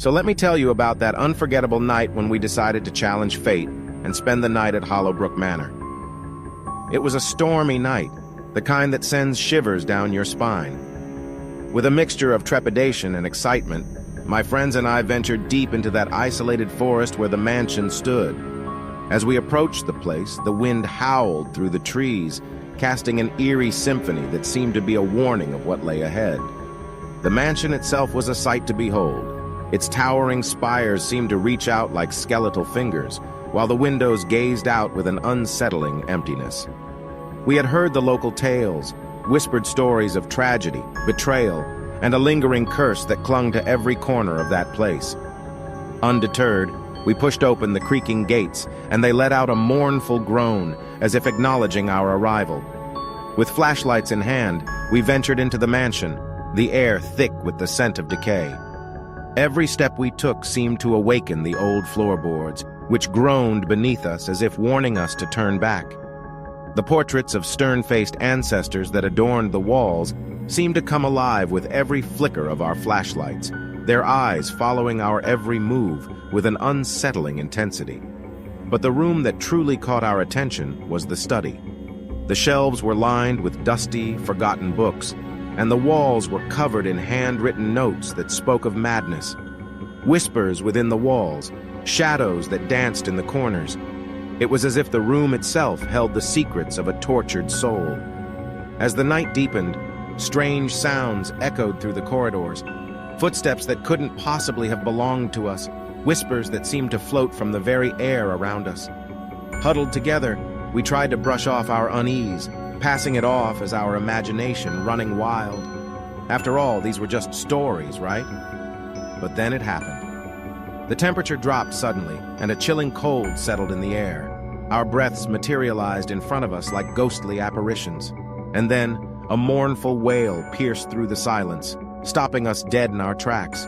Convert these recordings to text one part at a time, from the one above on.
So let me tell you about that unforgettable night when we decided to challenge fate and spend the night at Hollowbrook Manor. It was a stormy night, the kind that sends shivers down your spine. With a mixture of trepidation and excitement, my friends and I ventured deep into that isolated forest where the mansion stood. As we approached the place, the wind howled through the trees, casting an eerie symphony that seemed to be a warning of what lay ahead. The mansion itself was a sight to behold. Its towering spires seemed to reach out like skeletal fingers, while the windows gazed out with an unsettling emptiness. We had heard the local tales, whispered stories of tragedy, betrayal, and a lingering curse that clung to every corner of that place. Undeterred, we pushed open the creaking gates, and they let out a mournful groan, as if acknowledging our arrival. With flashlights in hand, we ventured into the mansion, the air thick with the scent of decay. Every step we took seemed to awaken the old floorboards, which groaned beneath us as if warning us to turn back. The portraits of stern-faced ancestors that adorned the walls seemed to come alive with every flicker of our flashlights, their eyes following our every move with an unsettling intensity. But the room that truly caught our attention was the study. The shelves were lined with dusty, forgotten books, and the walls were covered in handwritten notes that spoke of madness. Whispers within the walls, shadows that danced in the corners. It was as if the room itself held the secrets of a tortured soul. As the night deepened, strange sounds echoed through the corridors, footsteps that couldn't possibly have belonged to us, whispers that seemed to float from the very air around us. Huddled together, we tried to brush off our unease, passing it off as our imagination running wild. After all, these were just stories, right? But then it happened. The temperature dropped suddenly, and a chilling cold settled in the air. Our breaths materialized in front of us like ghostly apparitions. And then, a mournful wail pierced through the silence, stopping us dead in our tracks.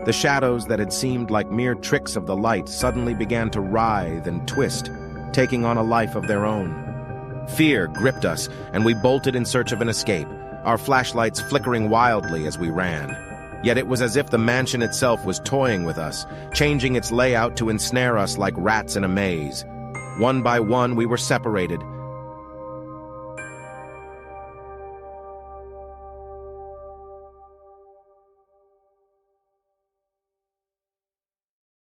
The shadows that had seemed like mere tricks of the light suddenly began to writhe and twist, taking on a life of their own. Fear gripped us, and we bolted in search of an escape, our flashlights flickering wildly as we ran. Yet it was as if the mansion itself was toying with us, changing its layout to ensnare us like rats in a maze. One by one, we were separated,